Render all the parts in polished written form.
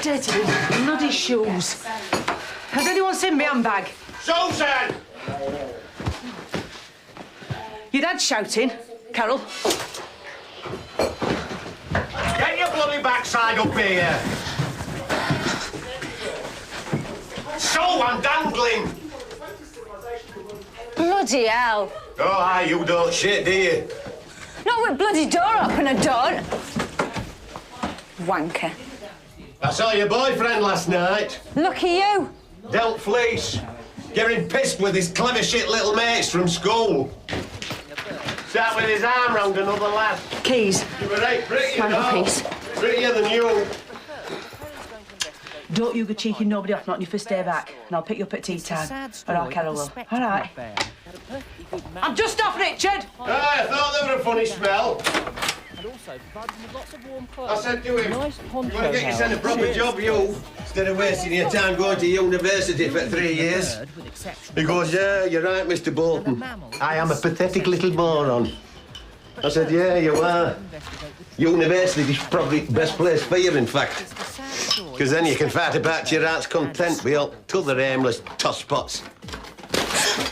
dirty bloody shoes. Has anyone seen my handbag? Susan! Your dad's shouting. Carol. Get your bloody backside up here. So I'm dangling. Bloody hell. Oh, aye, you don't shit, do you? Not with bloody door open, I don't. Wanker. I saw your boyfriend last night. Lucky you. Dealt fleece. Getting pissed with his clever shit little mates from school. Sat with his arm round another lad. Keys. You were right pretty, Mantelpiece. Prettier than you. Don't you go cheeking nobody off, not on your first day back. And I'll pick you up at tea time. All right, Carol, will. All right. I'm just off, Richard. I thought they were a funny smell. I said to him, you want to get yourself a proper job, you, instead of wasting your time going to university for 3 years. He goes, yeah, you're right, Mr. Bolton. I am a pathetic little moron. I said, yeah, you are. University's probably the best place for you, in fact. Because then you can fight about to your heart's content with all t'other aimless tosspots.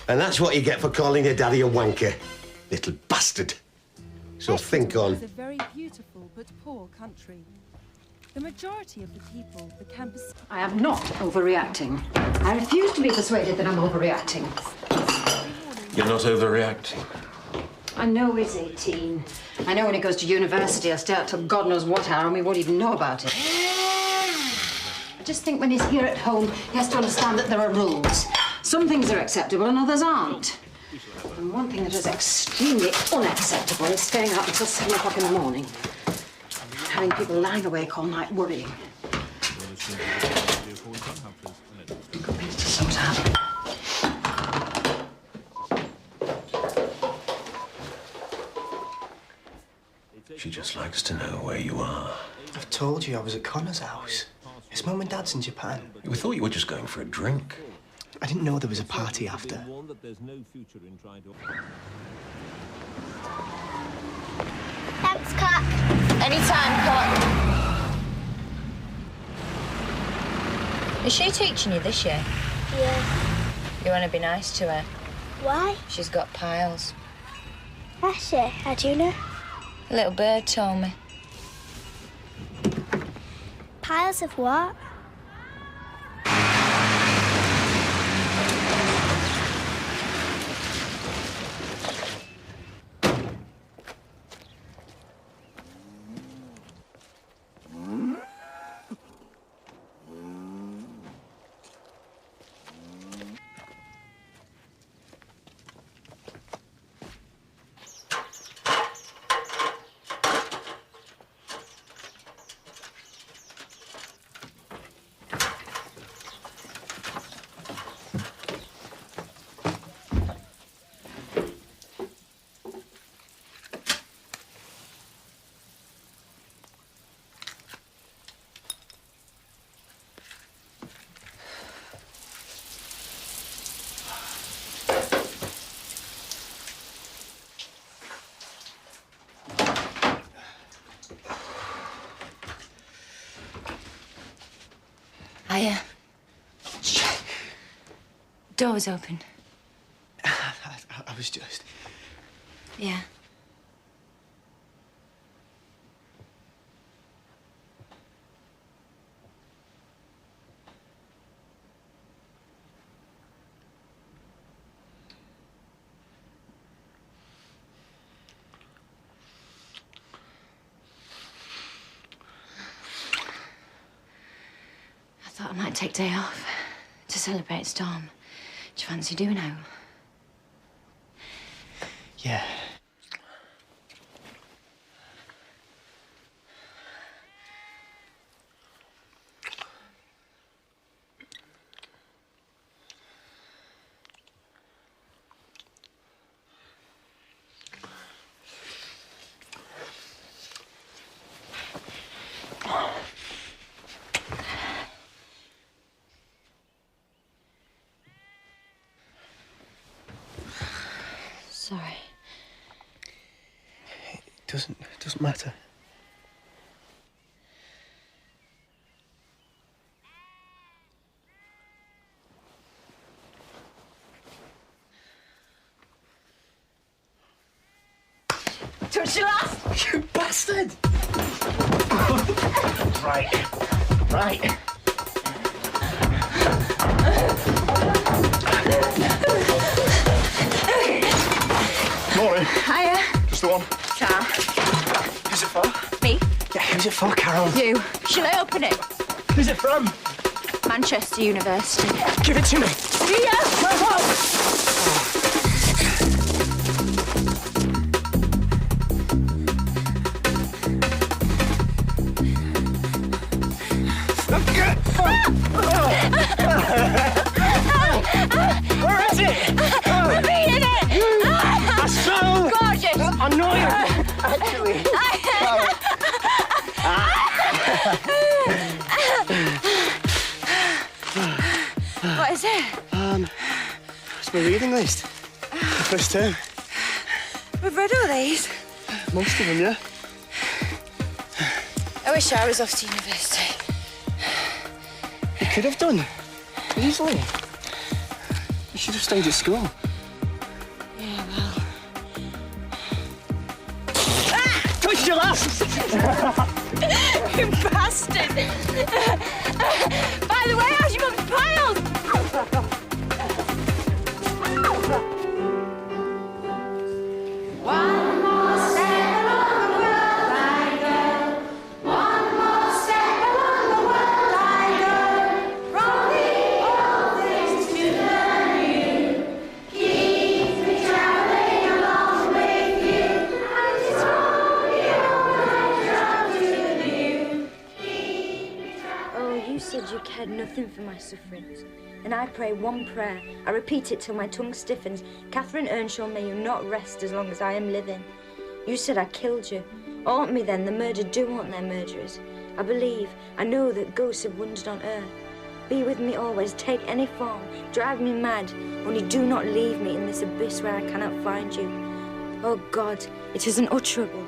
And that's what you get for calling your daddy a wanker, little bastard. So think on. It's a very beautiful but poor country. The majority of the people, the campus... I am not overreacting. I refuse to be persuaded that I'm overreacting. You're not overreacting. I know he's 18. I know when he goes to university, he'll stay out till God knows what hour and we won't even know about it. I just think when he's here at home, he has to understand that there are rules. Some things are acceptable and others aren't. And one thing that is extremely unacceptable is staying out until 7 o'clock in the morning. Having people lying awake all night worrying. Got things to sort out. She just likes to know where you are. I've told you I was at Connor's house. His mum and dad's in Japan. We thought you were just going for a drink. I didn't know there was a party after. Thanks, Cock. Anytime, Cock. Is she teaching you this year? Yeah. You want to be nice to her? Why? She's got piles. That's it. How do you know? A little bird told me. Piles of what? Hiya. Door was open. I was just... Yeah. I thought I might take day off to celebrate Storm. Do you fancy doing home? Yeah. Sorry. It doesn't matter. Touch your last! You bastard! Right. Morning. Hiya. Just the one. Carl. Who's it for? Me. Yeah, who's it for, Carol? You. Shall I open it? Who's it from? Manchester University. Give it to me. See ya! Where is it? We're being it! I saw. Gorgeous! I know you. Actually. What is it? It's my reading list. The first term. We've read all these. Most of them, yeah. I wish I was off to university. You could have done. Easily. You should have stayed at school. Yeah, well. Touch your last! You bastard! By the way, how's your mum's piled? One more step along the world I go. One more step along the world I go. From the old things to the new. Keep me traveling along with you. And it's from the old and to the new. Oh, you said you cared nothing for my sufferings. And I pray one prayer. I repeat it till my tongue stiffens. Catherine Earnshaw, may you not rest as long as I am living. You said I killed you. Haunt me then, the murdered do haunt their murderers. I believe, I know that ghosts have wandered on earth. Be with me always, take any form, drive me mad, only do not leave me in this abyss where I cannot find you. Oh God, it is unutterable.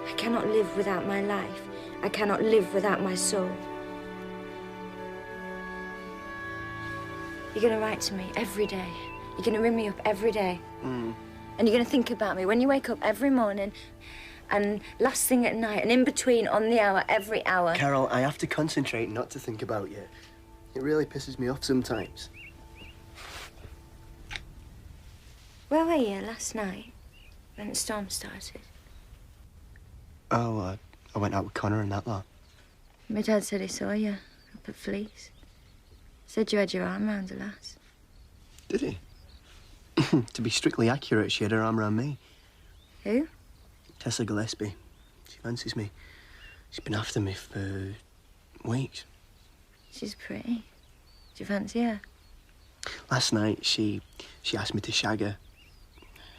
I cannot live without my life. I cannot live without my soul. You're going to write to me every day. You're going to ring me up every day. And you're going to think about me when you wake up every morning and last thing at night and in between on the hour, every hour. Carol, I have to concentrate not to think about you. It really pisses me off sometimes. Where were you last night when the storm started? Oh, I went out with Connor and that lot. My dad said he saw you up at Fleece. Said you had your arm round the lass. Did he? To be strictly accurate, she had her arm around me. Who? Tessa Gillespie. She fancies me. She's been after me for weeks. She's pretty. Do you fancy her? Last night, she asked me to shag her.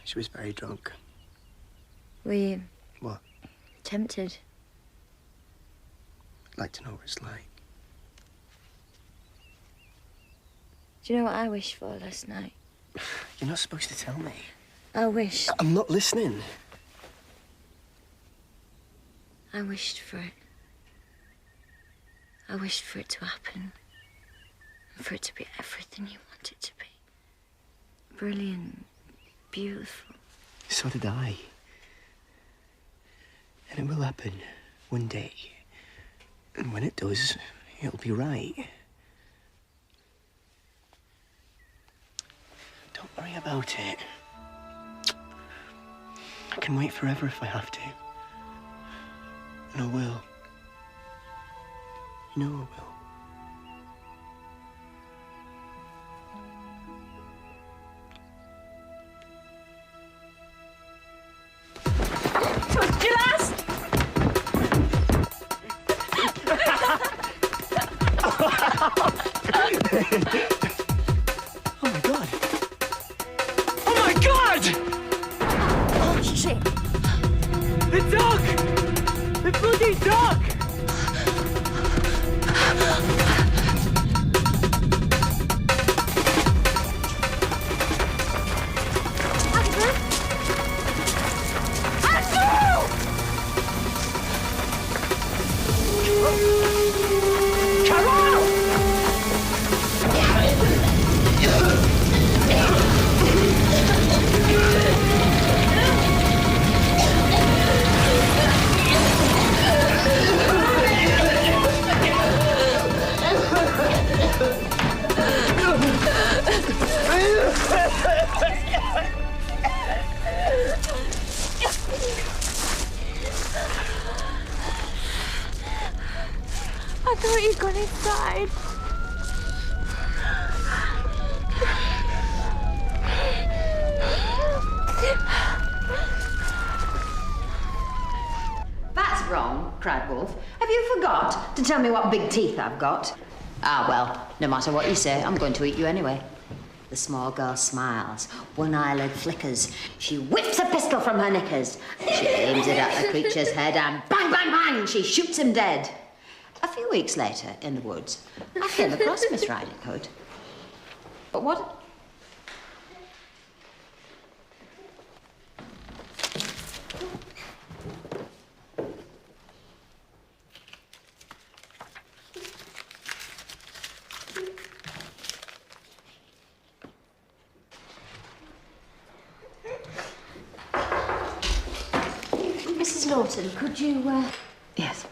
She was very drunk. Were you... What? Tempted? I'd like to know what it's like. Do you know what I wished for last night? You're not supposed to tell me. I wished... I'm not listening. I wished for it. I wished for it to happen. And for it to be everything you want it to be. Brilliant. Beautiful. So did I. And it will happen one day. And when it does, it'll be right. Don't worry about it. I can wait forever if I have to. And I will. You know I will. Oh my God! Oh my God! Oh, shit. The dog! The bloody dog! died. That's wrong, cried Wolf. Have you forgot to tell me what big teeth I've got? Ah, well, no matter what you say, I'm going to eat you anyway. The small girl smiles. One eyelid flickers. She whips a pistol from her knickers. She aims it at the creature's head and bang, bang, bang, she shoots him dead. A few weeks later, in the woods, I came across Miss Riding Hood. But what... Mrs. Lawton, could you, Yes.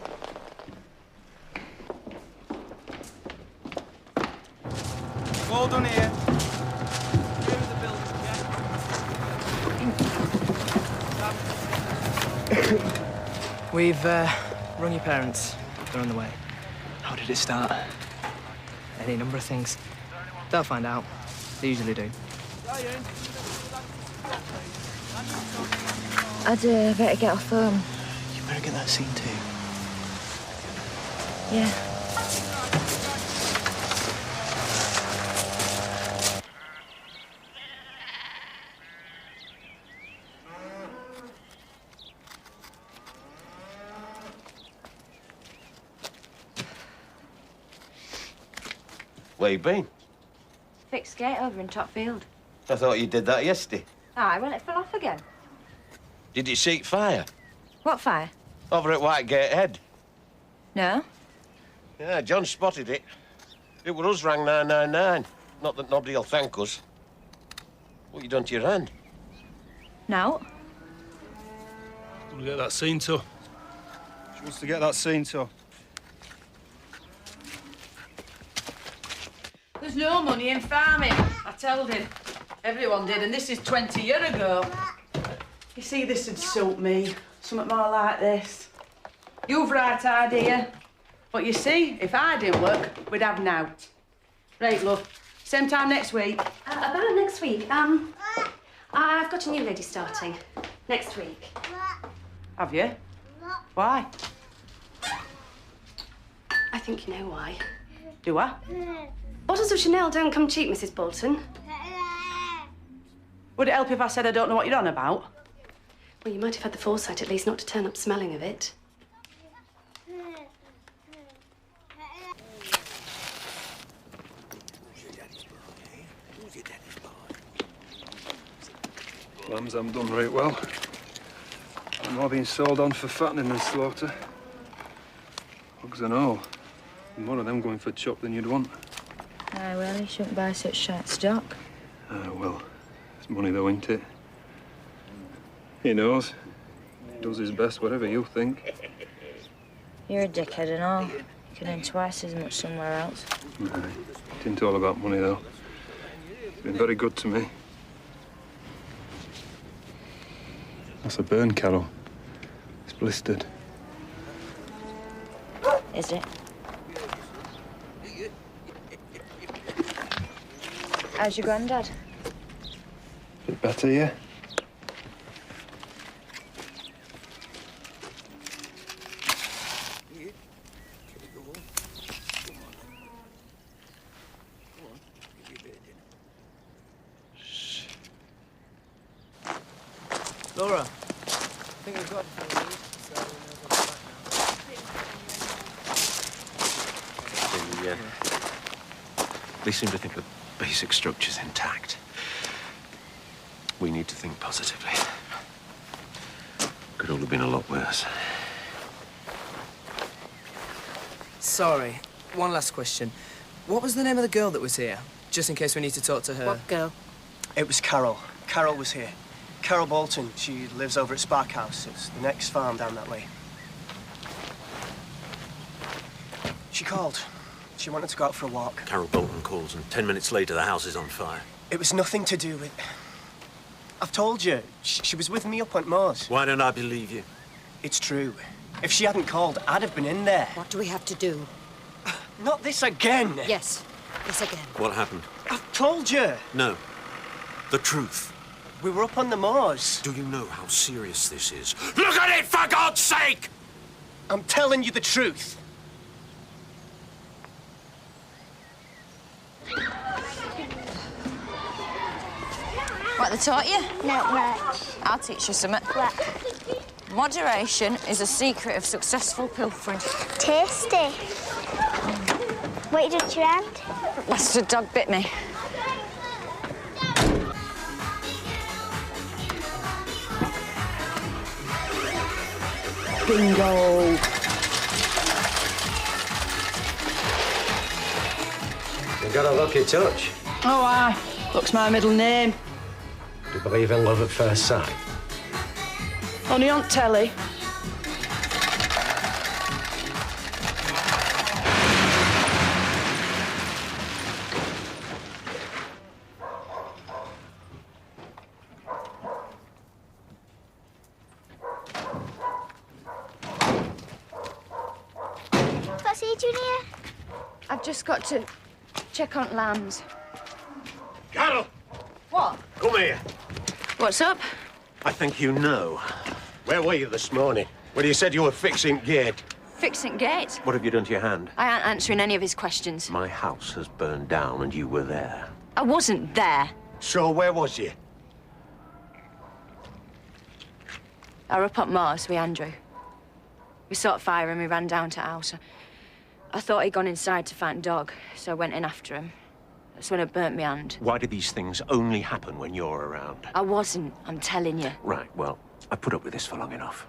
All done here. We've rung your parents. They're on the way. How did it start? Any number of things. They'll find out. They usually do. I'd better get off home. You better get that scene too. Yeah. Where you been? Fixed gate over in Topfield. I thought you did that yesterday. Aye, well, it fell off again. Did you seek fire? What fire? Over at Whitegate Head. No. Yeah, John spotted it. It was us rang 999. Not that nobody'll thank us. What you done to your hand? No. Want to get that scene to? She wants to get that scene to. There's no money in farming. I told him. Everyone did, and this is 20 years ago. You see, this would suit me. Something more like this. You've right idea. But you see, if I didn't work, we'd have nowt. Right, love. Same time next week. About next week. I've got a new lady starting. Next week. Have you? Why? I think you know why. Do I? Bottles of Chanel don't come cheap, Mrs. Bolton. Would it help if I said I don't know what you're on about? Well, you might have had the foresight at least not to turn up smelling of it. Lambs haven't done right well. I'm more being sold on for fattening than slaughter. Hogs and all. More of them going for chop than you'd want. Aye, well, you shouldn't buy such shite stock. Well, it's money though, ain't it? He knows. He does his best, whatever you think. You're a dickhead and all. You can earn twice as much somewhere else. Aye. It ain't all about money, though. He's been very good to me. That's a burn, Carol. It's blistered. Is it? How's your granddad? Bit better, yeah? Laura, I think we've got everything we need, so we'll go back now. They seem to think the basic structure's intact. We need to think positively. Could all have been a lot worse. Sorry, one last question. What was the name of the girl that was here? Just in case we need to talk to her. What girl? It was Carol. Carol was here. Carol Bolton. She lives over at Sparkhouse. It's the next farm down that way. She called. She wanted to go out for a walk. Carol Bolton calls, and 10 minutes later, the house is on fire. It was nothing to do with... I've told you. She was with me up on Moors. Why don't I believe you? It's true. If she hadn't called, I'd have been in there. What do we have to do? Not this again! Yes, this again. What happened? I've told you! No. The truth. We were up on the moors. Do you know how serious this is? Look at it, for God's sake! I'm telling you the truth. What, they taught you? No, right. I'll teach you something. What? Moderation is a secret of successful pilfering. Tasty. What you did to your hand? That's the dog bit me. Bingo. You've got a lucky touch. Oh, aye. Luck's my middle name. Do you believe in love at first sight? Only on telly. What's he doing here? I've just got to check on lambs. Carol! What? Come here. What's up? I think you know. Where were you this morning? When you said you were fixing gate? Fixing gate. What have you done to your hand? I aren't answering any of his questions. My house has burned down and you were there. I wasn't there. So where was you? I were up at Mars with Andrew. We sought fire and we ran down to house. I thought he'd gone inside to find dog, so I went in after him. That's when it burnt my hand. Why do these things only happen when you're around? I wasn't, I'm telling you. Right, well, I put up with this for long enough.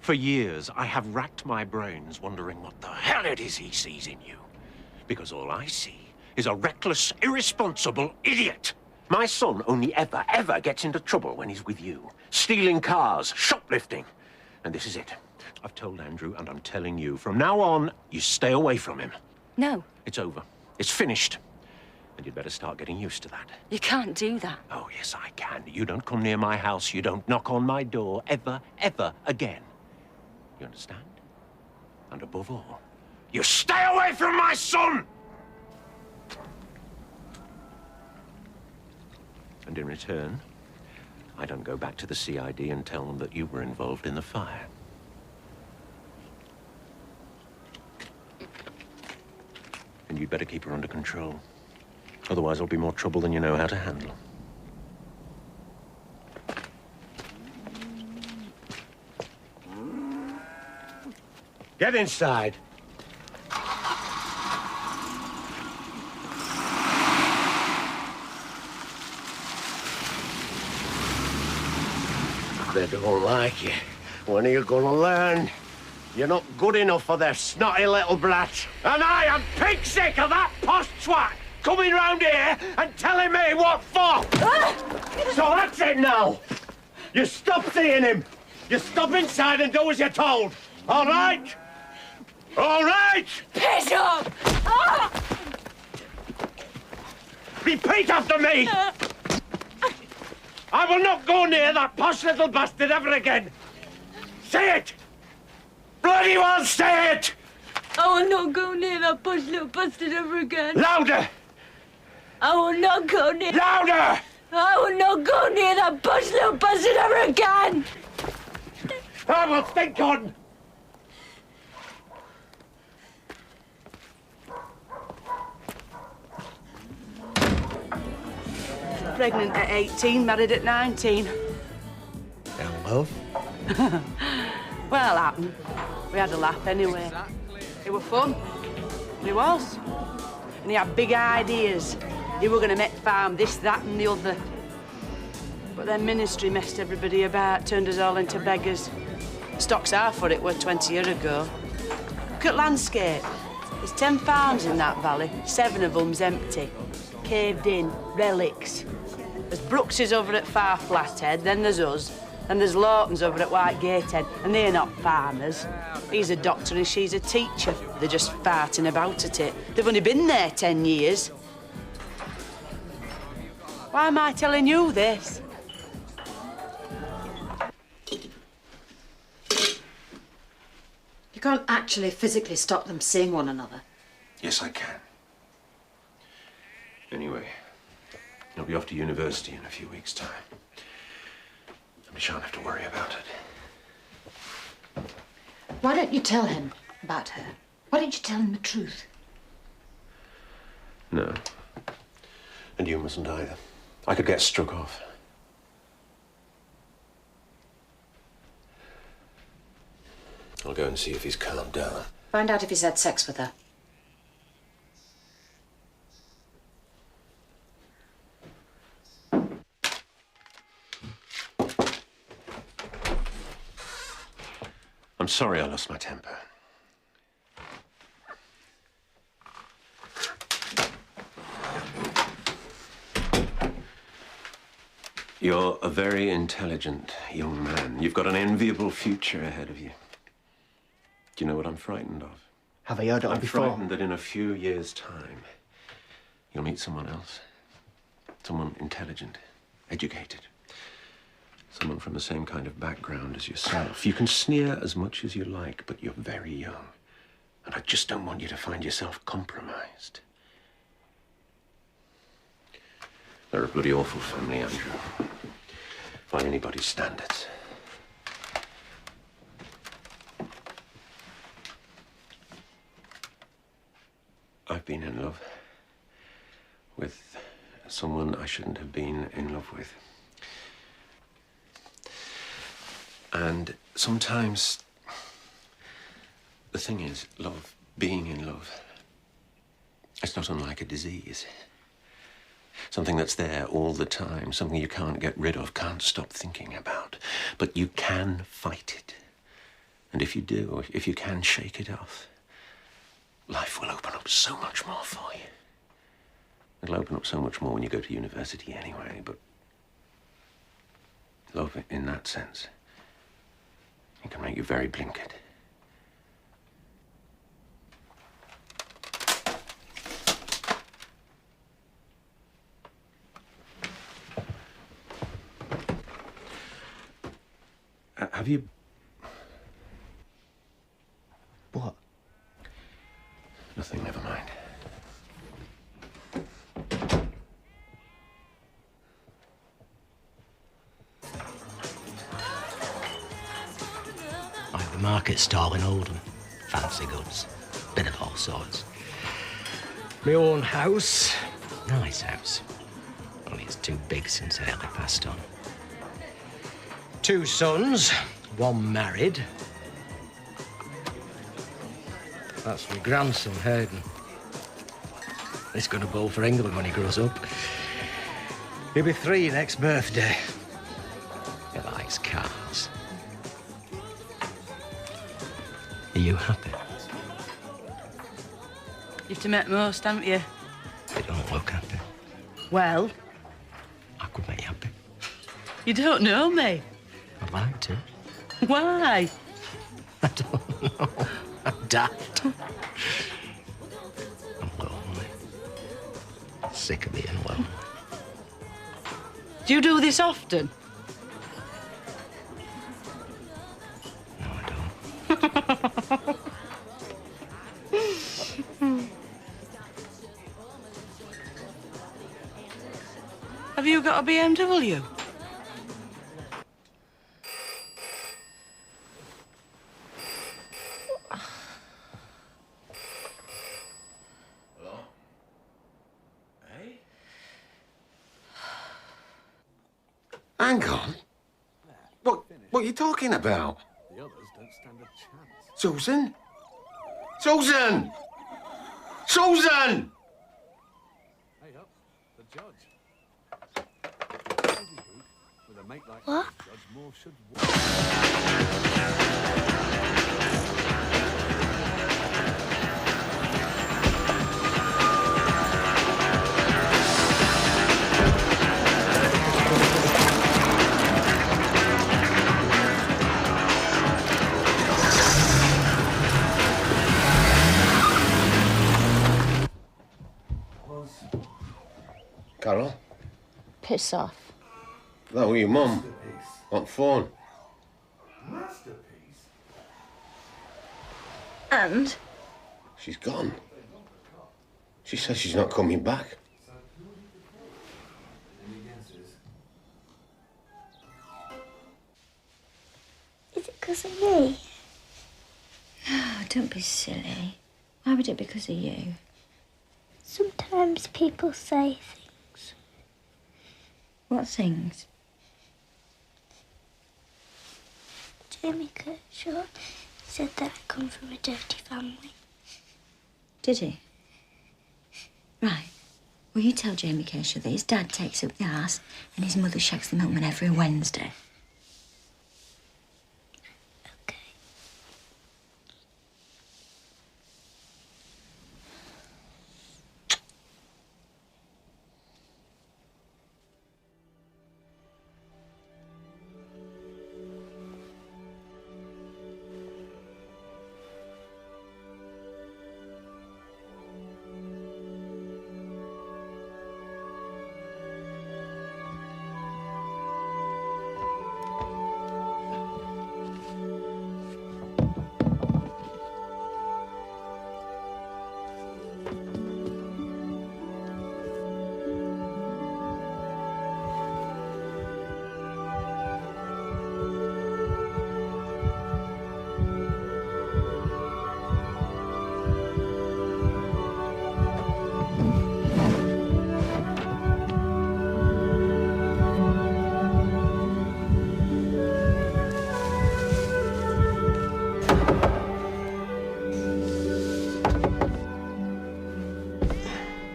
For years, I have racked my brains wondering what the hell it is he sees in you. Because all I see is a reckless, irresponsible idiot. My son only ever gets into trouble when he's with you. Stealing cars, shoplifting. And this is it. I've told Andrew, and I'm telling you, from now on, you stay away from him. No. It's over. It's finished. And you'd better start getting used to that. You can't do that. Oh, yes, I can. You don't come near my house. You don't knock on my door ever again. You understand? And above all, you stay away from my son! And in return, I don't go back to the CID and tell them that you were involved in the fire. And you'd better keep her under control. Otherwise, there'll be more trouble than you know how to handle. Get inside. They don't like you. When are you gonna learn? You're not good enough for their snotty little brat. And I am pig sick of that posh twat coming round here and telling me what for. So that's it now. You stop seeing him. You stop inside and do as you're told. All right? All right? Piss off! Ah! Repeat after me. I will not go near that posh little bastard ever again. Say it! Bloody well say it! I will not go near that posh little bastard ever again. Louder! I will not go near... Louder! I will not go near that posh little bastard ever again! I will think on! Pregnant at 18, married at 19. And love? Well, happened. We had a laugh anyway. It was fun. It was. And he had big ideas. He were going to make farm this, that and the other. But then ministry messed everybody about, turned us all into beggars. Stocks half what it were 20 years ago. Look at landscape. There's 10 farms in that valley. 7 of them's empty. Caved in, relics. There's Brookses over at Far Flathead, then there's us. And there's Lawton's over at White Gatehead, and they're not farmers. He's a doctor and she's a teacher. They're just farting about at it. They've only been there 10 years. Why am I telling you this? You can't actually physically stop them seeing one another. Yes, I can. Anyway, I'll be off to university in a few weeks' time. I shan't have to worry about it. Why don't you tell him about her? Why don't you tell him the truth? No. And you mustn't either. I could get struck off. I'll go and see if he's calmed down. Find out if he's had sex with her. I'm sorry I lost my temper. You're a very intelligent young man. You've got an enviable future ahead of you. Do you know what I'm frightened of? Have I heard it all before? I'm frightened that in a few years' time, you'll meet someone else. Someone intelligent, educated. Someone from the same kind of background as yourself. You can sneer as much as you like, but you're very young. And I just don't want you to find yourself compromised. They're a bloody awful family, Andrew. By anybody's standards. I've been in love with someone I shouldn't have been in love with. And sometimes, the thing is, love, being in love, it's not unlike a disease. Something that's there all the time, something you can't get rid of, can't stop thinking about. But you can fight it. And if you do, if you can shake it off, life will open up so much more for you. It'll open up so much more when you go to university anyway, but love, in that sense, it can make you very blinkered. Have you... What? Nothing, never mind. I have a market stall in Oldham. Fancy goods. Bit of all sorts. My own house. Nice house. Only it's too big since Ellie passed on. 2 sons, 1 married. That's my grandson, Hayden. He's going to bowl for England when he grows up. He'll be 3 next birthday. He likes cars. Are you happy? You've to make most, haven't you? You don't look happy. Well, I could make you happy. you don't know me. I'd like to. Why? I don't know. I'm daft. I'm lonely. Sick of being lonely. Do you do this often? No, I don't. Have you got a BMW? Hang on. What are you talking about? The others don't stand a chance. Susan? Susan! Susan! Hey up, the judge. With a mate like What? this, Judge Moore should Carol? Piss off. That was your mum. On phone. And? She's gone. She says she's not coming back. Is it because of me? Oh, don't be silly. Why would it be because of you? Sometimes people say things. What things? Jamie Kershaw said that I come from a dirty family. Did he? Right. Well, you tell Jamie Kershaw that his dad takes up the arse and his mother shacks the milkman every Wednesday.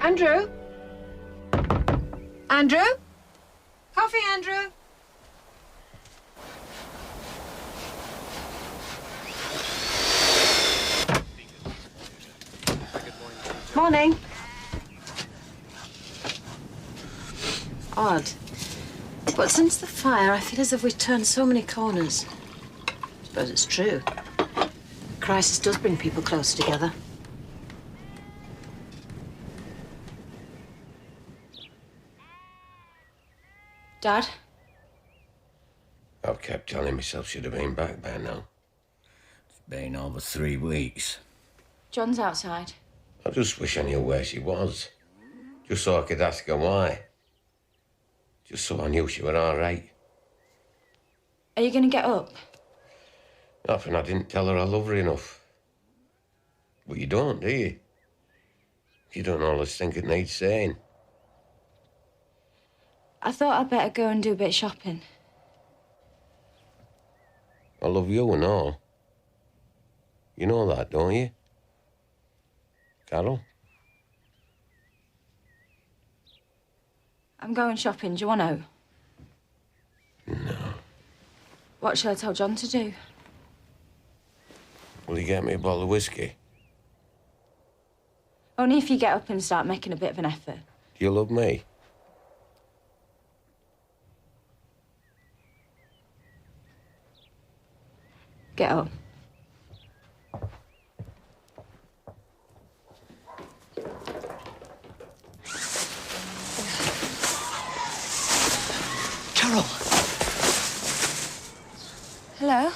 Andrew? Andrew? Coffee, Andrew? Morning. Odd. But since the fire, I feel as if we've turned so many corners. Suppose it's true. Crisis does bring people close together. Dad? I've kept telling myself she'd have been back by now. It's been over 3 weeks. John's outside. I just wish I knew where she was. Just so I could ask her why. Just so I knew she were all right. Are you going to get up? Nothing, I didn't tell her I love her enough. But you don't, do you? You don't always think it needs saying. I thought I'd better go and do a bit of shopping. I love you and all. You know that, don't you? Carol? I'm going shopping. Do you want to? No. What shall I tell John to do? Will you get me a bottle of whiskey? Only if you get up and start making a bit of an effort. Do you love me? Get up. Carol! Hello?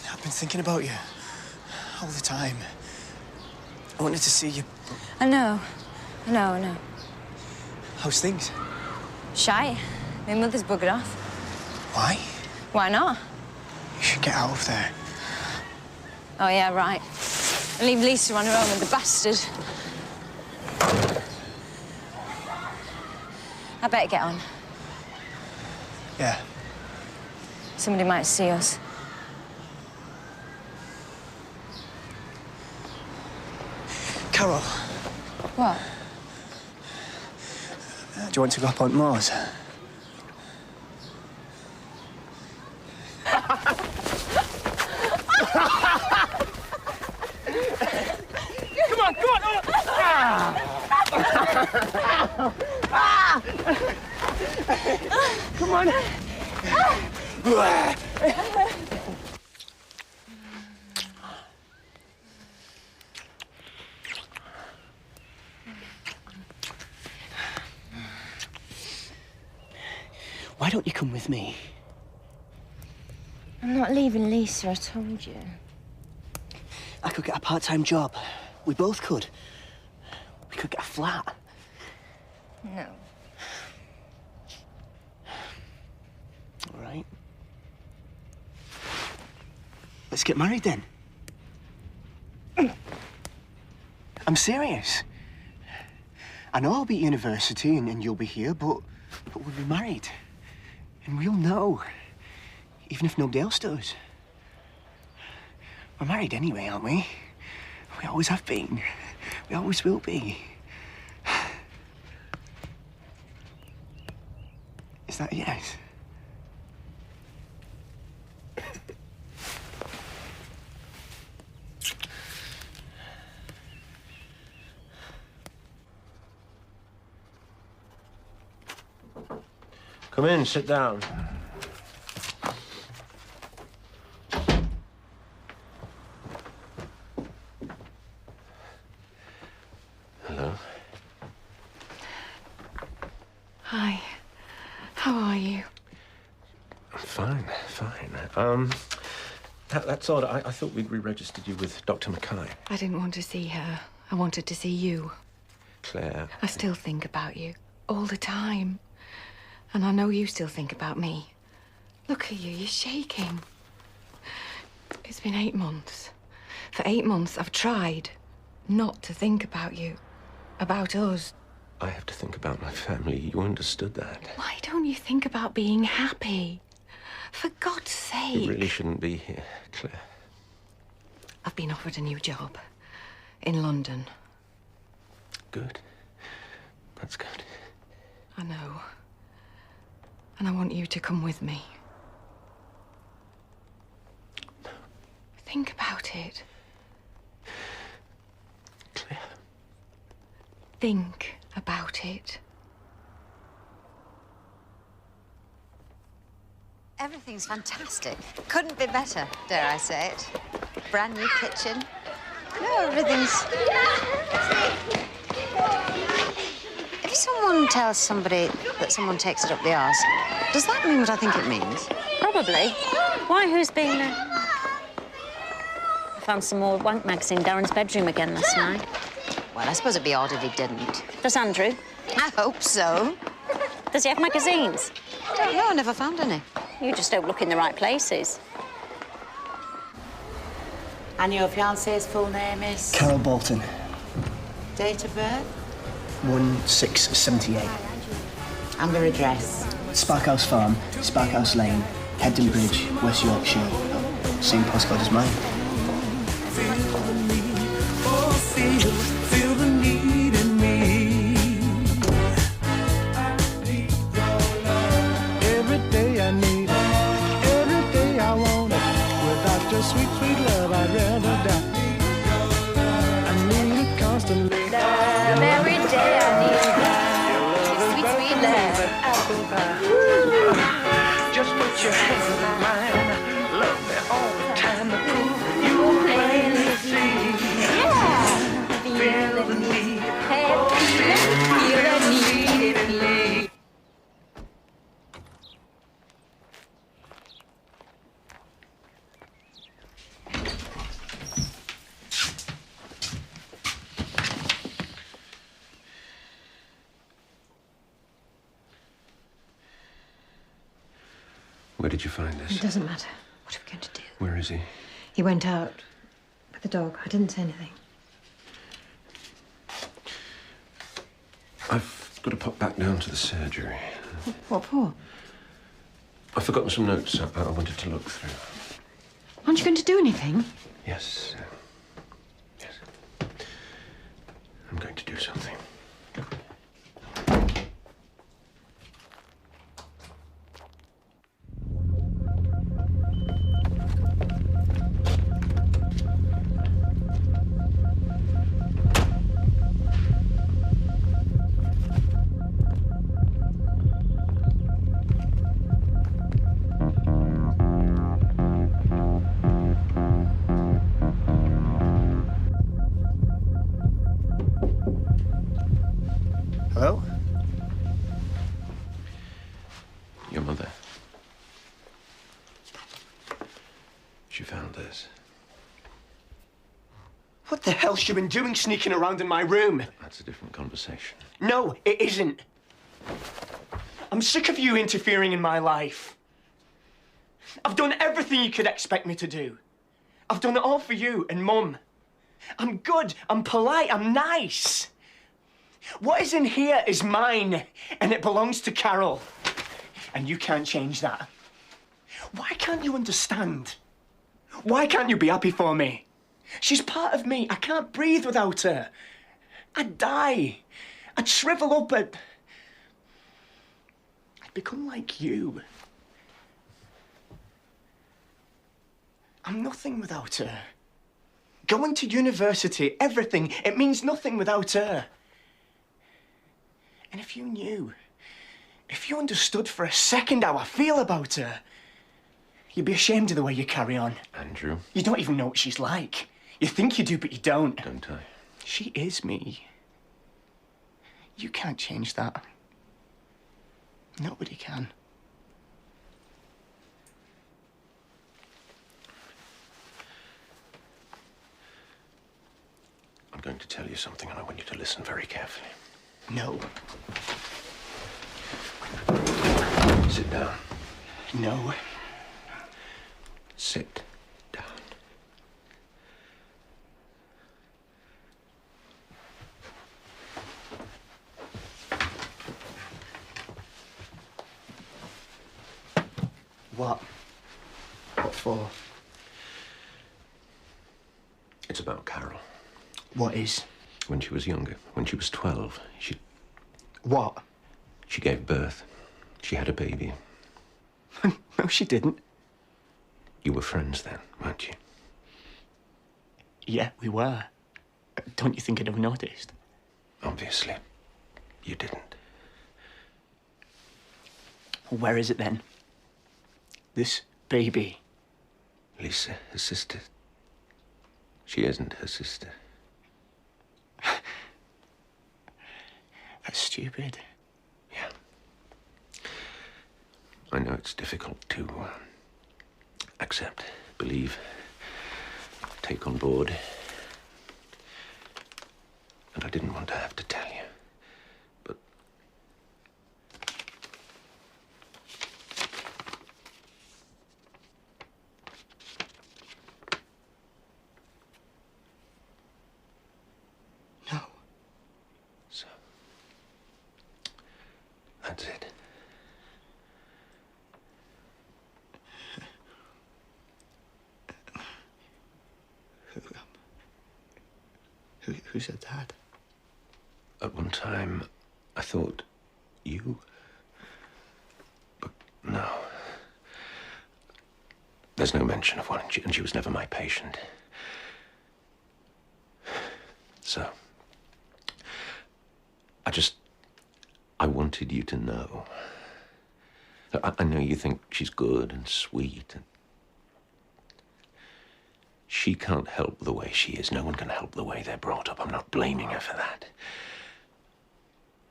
I've been thinking about you all the time. I wanted to see you. I know. I know. How's things? Shy. My mother's buggered off. Why? Why not? You should get out of there. Oh, yeah, right. And leave Lisa on her own with the bastard. I better get on. Yeah. Somebody might see us. Carol. What? Do you want to go up on Mars? Come on. Why don't you come with me? I'm not leaving Lisa, I told you. I could get a part-time job. We both could. could get a flat. No. All right. Let's get married then. I'm serious. I know I'll be at university and you'll be here, but we'll be married. And we'll know, even if nobody else does. We're married anyway, aren't we? We always have been. We always will be. Is that a yes? Come in, sit down. Hello. Hi. How are you? I'm fine, that's odd. I thought we'd re-registered you with Dr. Mackay. I didn't want to see her. I wanted to see you. Claire. I still think about you all the time. And I know you still think about me. Look at you, you're shaking. It's been 8 months. For 8 months, I've tried not to think about you, about us. I have to think about my family. You understood that. Why don't you think about being happy? For God's sake. You really shouldn't be here, Claire. I've been offered a new job in London. Good. That's good. I know. And I want you to come with me. Think about it. Claire. Think about it. Everything's fantastic. Couldn't be better, dare I say it. Brand new kitchen. No, everything's... If someone tells somebody that someone takes it up the arse, does that mean what I think it means? Probably. Why, who's been there? I found some more wank magazine in Darren's bedroom again last night. Well, I suppose it'd be odd if he didn't. Does Andrew? I hope so. Does he have magazines? I don't know, I never found any. You just don't look in the right places. And your fiancé's full name is? Carol Bolton. Date of birth? 1678. And the address? Sparkhouse Farm, Sparkhouse Lane, Hebden Bridge, West Yorkshire. Same postcode as mine. Feel the need in me. Every day I need it, every day I want it. Without your sweet, sweet love, I'd rather die. I need it constantly. Every day I need it. Sweet, sweet love. Just put your hands in mine. Love me all the time to prove you will plainly see. Feel the need. Feel the need in me. Where did you find this? It doesn't matter. What are we going to do? Where is he? He went out with the dog. I didn't say anything. I've got to pop back down to the surgery. What for? I've forgotten some notes I wanted to look through. Aren't you going to do anything? Yes. Yes. I'm going to do something. Hello? Your mother. She found this. What the hell's she been doing sneaking around in my room? That's a different conversation. No, it isn't. I'm sick of you interfering in my life. I've done everything you could expect me to do. I've done it all for you and Mum. I'm good, I'm polite, I'm nice. What is in here is mine, and it belongs to Carol. And you can't change that. Why can't you understand? Why can't you be happy for me? She's part of me. I can't breathe without her. I'd die. I'd shrivel up. I'd become like you. I'm nothing without her. Going to university, everything, it means nothing without her. And if you knew, if you understood for a second how I feel about her, you'd be ashamed of the way you carry on. Andrew? You don't even know what she's like. You think you do, but you don't. Don't I? She is me. You can't change that. Nobody can. I'm going to tell you something, and I want you to listen very carefully. No. Sit down. No. Sit down. What? What for? It's about Carol. What is? When she was younger, when she was 12, she... What? She gave birth. She had a baby. No, she didn't. You were friends then, weren't you? Yeah, we were. Don't you think I'd have noticed? Obviously, you didn't. Where is it then? This baby. Lisa, her sister. She isn't her sister. That's stupid. Yeah. I know it's difficult to accept, believe, take on board. And I didn't want to have to tell you. But... No. So... that's it. Who said that? At one time, I thought you. But no. There's no mention of one, and she was never my patient. So, I wanted you to know. I know you think she's good and sweet, and she can't help the way she is. No one can help the way they're brought up. I'm not blaming her for that.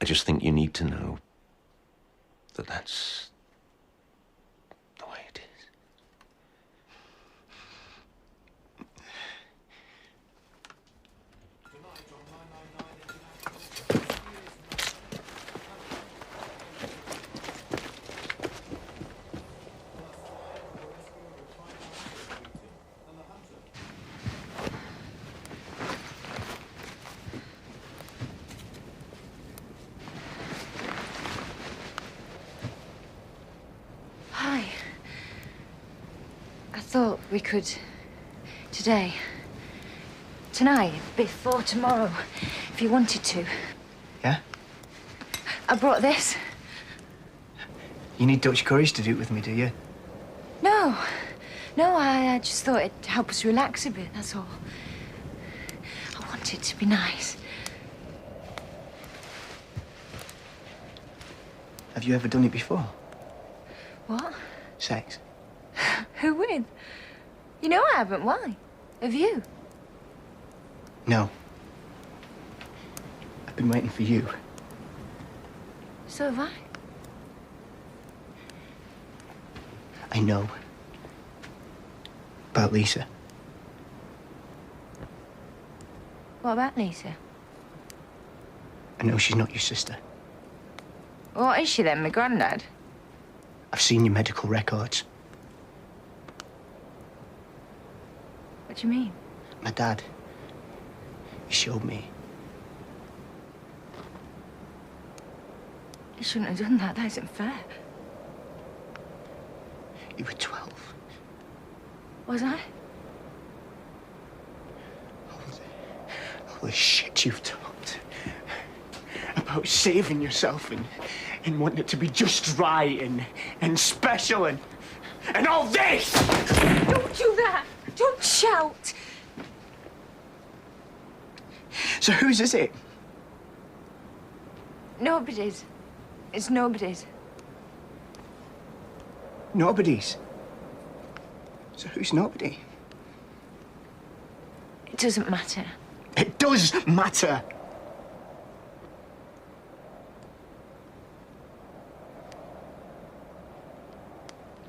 I just think you need to know that that's the way it is. Hi. I thought we could... today. Tonight, before tomorrow, if you wanted to. Yeah? I brought this. You need Dutch courage to do it with me, do you? No. No, I just thought it'd help us relax a bit, that's all. I want it to be nice. Have you ever done it before? What? Sex. Who with? You know I haven't. Why? Have you? No. I've been waiting for you. So have I. I know. About Lisa. What about Lisa? I know she's not your sister. What is she then, my granddad? I've seen your medical records. What do you mean? My dad, he showed me. You shouldn't have done that. That isn't fair. You were 12. Was I? All the shit you've talked about saving yourself and wanting it to be just right and special and all this! Don't do that! Don't shout! So whose is it? Nobody's. It's nobody's. Nobody's. So who's nobody? It doesn't matter. It does matter!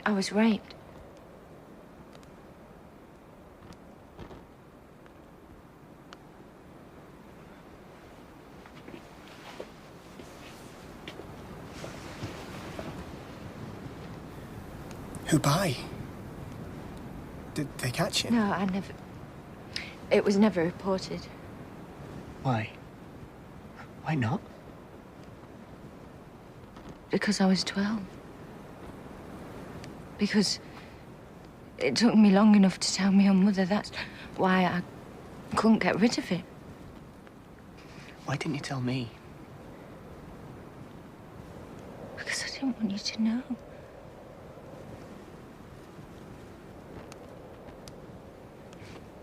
I was raped. Who by? Did they catch you? No, I never... It was never reported. Why? Why not? Because I was 12. Because it took me long enough to tell my own mother. That's why I couldn't get rid of it. Why didn't you tell me? Because I didn't want you to know.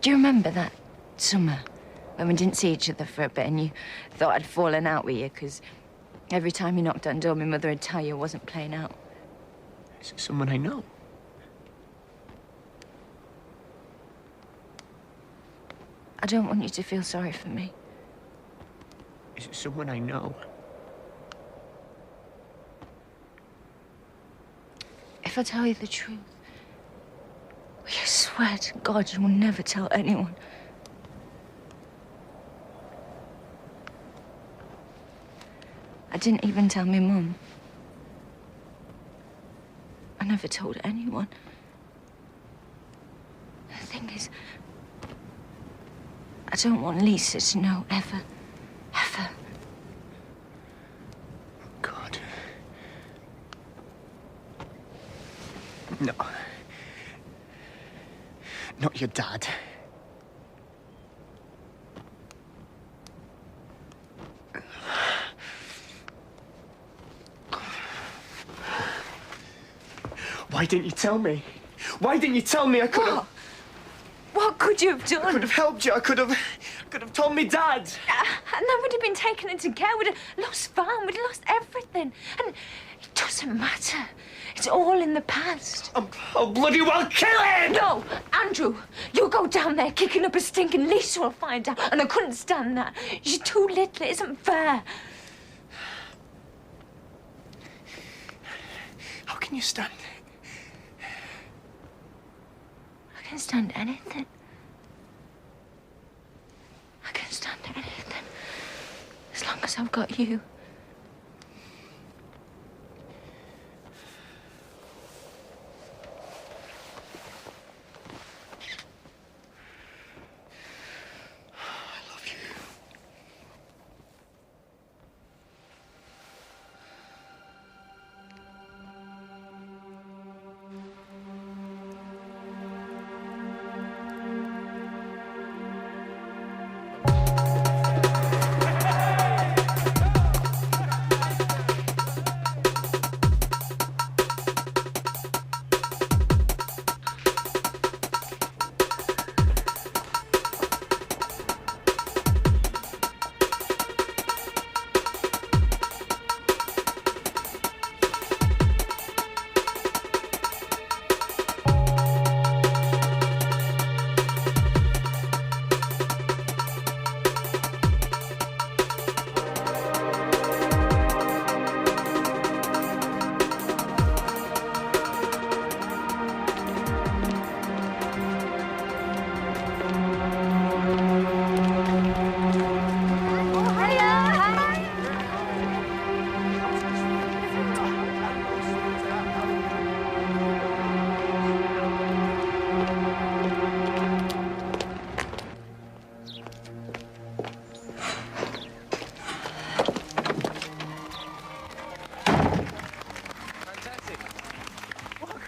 Do you remember that summer when we didn't see each other for a bit and you thought I'd fallen out with you because every time you knocked on the door, my mother would tell you I wasn't playing out? Is it someone I know? I don't want you to feel sorry for me. Is it someone I know? If I tell you the truth, I swear to God you will never tell anyone. I didn't even tell my mum. I never told anyone. The thing is, I don't want Lisa to know ever, ever. God. No. Not your dad. Why didn't you tell me? Why didn't you tell me? I could have... What could you have done? I could have helped you. I could have told me dad. And then we'd have been taken into care. We'd have lost farm. We'd have lost everything. And it doesn't matter. It's all in the past. I'll bloody well kill him! No, Andrew, you go down there kicking up a stink and Lisa will find out. And I couldn't stand that. She's too little. It isn't fair. How can you stand it? I can stand anything. I can stand anything. As long as I've got you.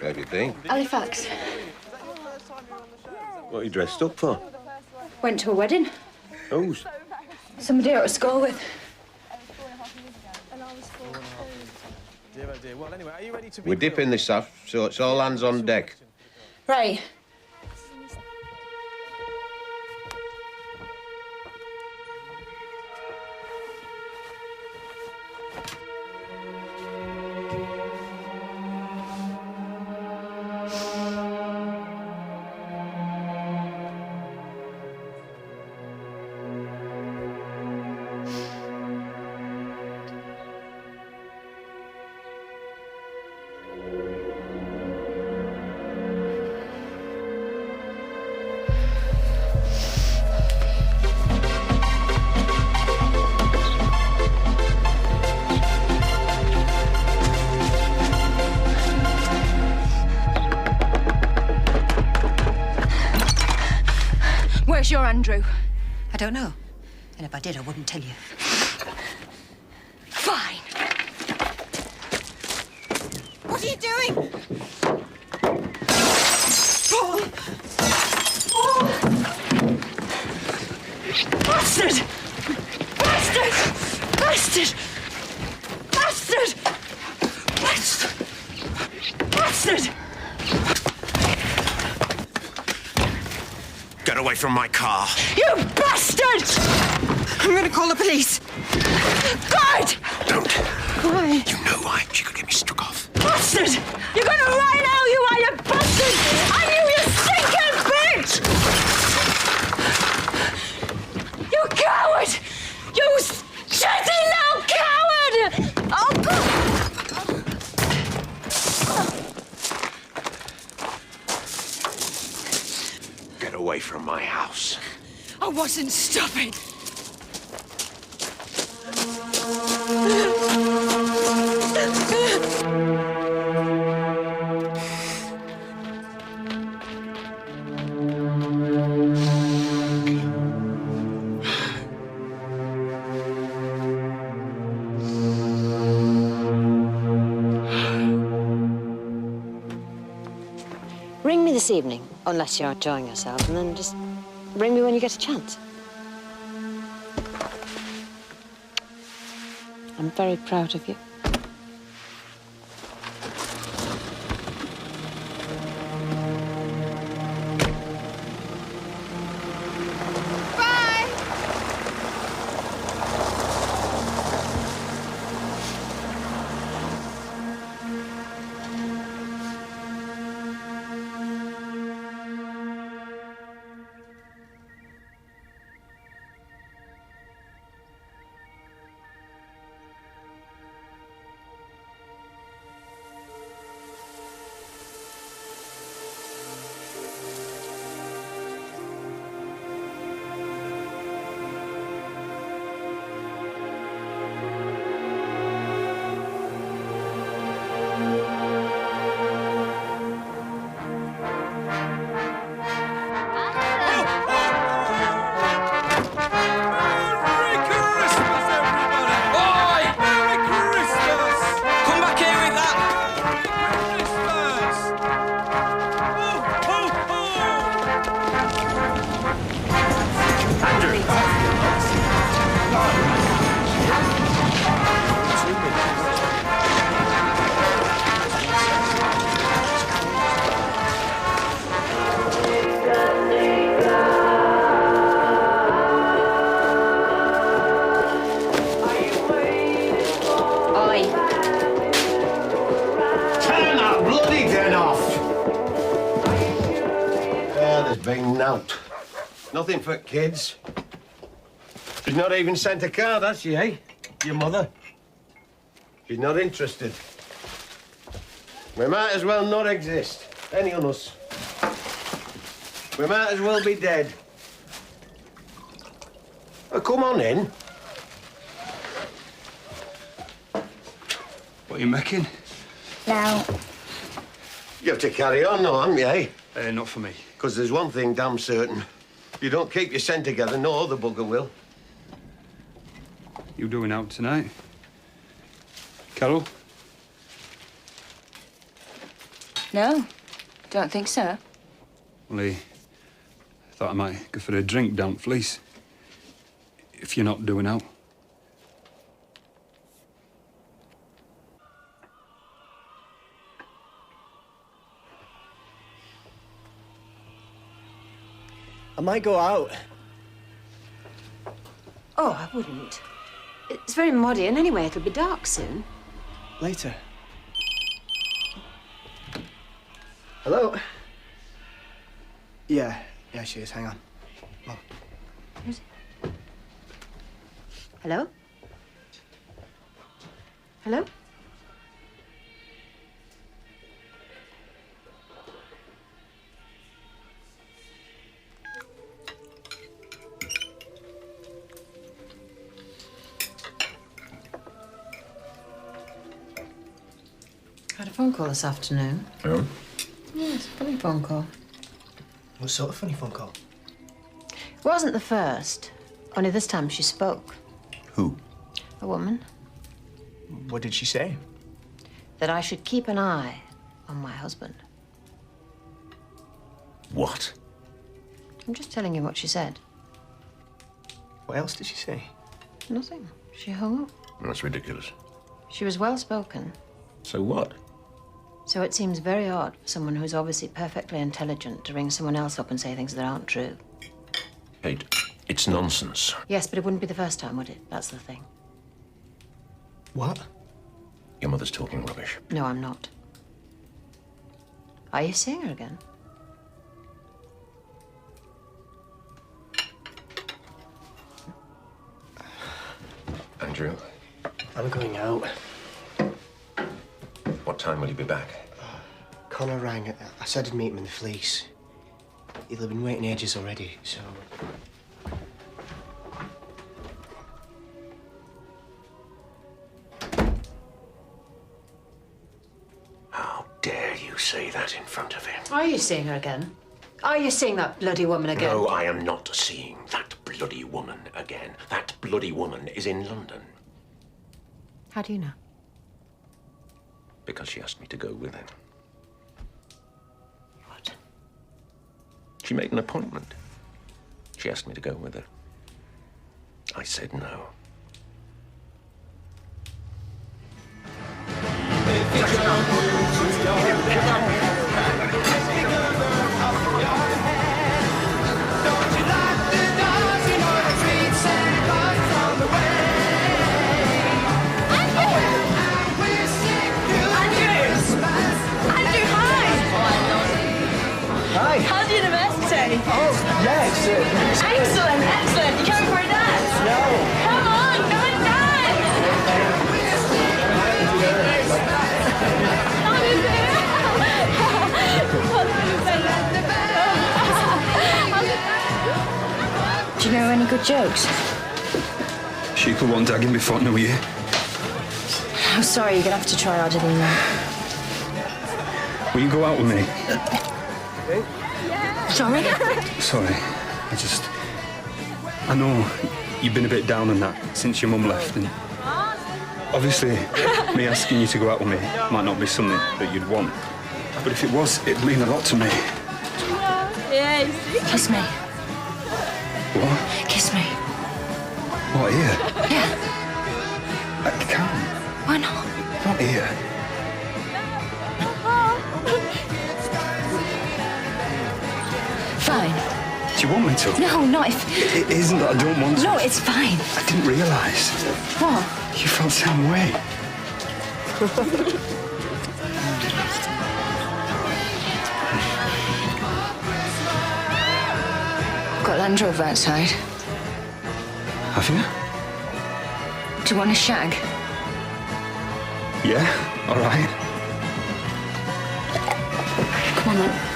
Where have you been? Halifax. What are you dressed up for? Went to a wedding. Whose? Somebody I went to school with. Dear, oh dear. Well, anyway, are you ready to be... We're dipping this off, so it's all hands on deck. Right. Where's your Andrew? I don't know. And if I did, I wouldn't tell you. Fine. What are you doing? Paul! Paul! Bastard! Bastard! Bastard! Bastard! Bastard! Bastard! Get away from my car. You bastard! I'm gonna call the police. God! Don't. Why? You know why? She could get me struck off. Bastard! You're gonna ride out, you are, you bastard! I knew you stinking bitch! You coward! You shitty little coward! Oh, God! Get away from my house. I wasn't stopping. Ring me this evening, unless you're enjoying yourself, and then just ring me when you get a chance. I'm very proud of you. Out. Nothing for kids. She's not even sent a card, has she, eh? Your mother? She's not interested. We might as well not exist, any of us. We might as well be dead. Oh, come on in. What are you making? Now. You have to carry on, though, haven't you, eh? Not for me. Because there's one thing damn certain. You don't keep your scent together, no other bugger will. You doing out tonight? Carol? No, don't think so. Well, I thought I might go for a drink down Fleece. If you're not doing out. I might go out. Oh, I wouldn't. It's very muddy, and anyway, it'll be dark soon. Later. Hello? Yeah, she is. Hang on. Mom. Who's it? Hello? Hello? I had a phone call this afternoon. Oh? Yes, a funny phone call. What sort of funny phone call? It wasn't the first. Only this time she spoke. Who? A woman. What did she say? That I should keep an eye on my husband. What? I'm just telling you what she said. What else did she say? Nothing. She hung up. That's ridiculous. She was well spoken. So what? So it seems very odd for someone who's obviously perfectly intelligent to ring someone else up and say things that aren't true. Kate, it's nonsense. Yes, but it wouldn't be the first time, would it? That's the thing. What? Your mother's talking rubbish. No, I'm not. Are you seeing her again? Andrew, I'm going out. what time will you be back? Connor rang. I said I'd meet him in the Fleece. He'll have been waiting ages already, so... How dare you say that in front of him? Are you seeing her again? Are you seeing that bloody woman again? No, I am not seeing that bloody woman again. That bloody woman is in London. How do you know? Because she asked me to go with her. What? She made an appointment. She asked me to go with her. I said no. Hi! How's university? Oh, yeah, it's Excellent, excellent. You coming for a dance? No. Come on, come and dance! Do you know any good jokes? She put one dagging before New Year. I'm sorry, you're gonna have to try harder than that. Will you go out with me? Sorry? Sorry, I know you've been a bit down on that since your mum left, and obviously me asking you to go out with me might not be something that you'd want, but if it was, it'd mean a lot to me. Yeah, you see? Kiss me. What? Kiss me. What, here? Yeah. I can't. Why not? Not here. Fine. Do you want me to? No, not if... It isn't that I don't want to. No, it's fine. I didn't realise. What? You felt the same way. I've got Land Rover outside. Have you? Do you want a shag? Yeah, all right. Come on, then.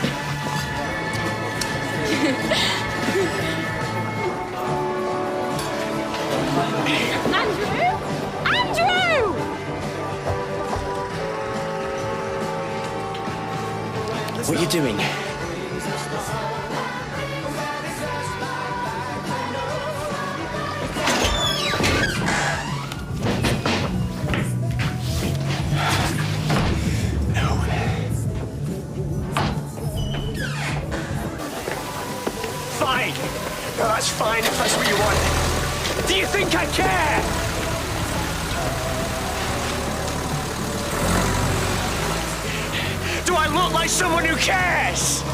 Andrew! Andrew! What are you doing? fine if that's what you want. Do you think I care? Do I look like someone who cares?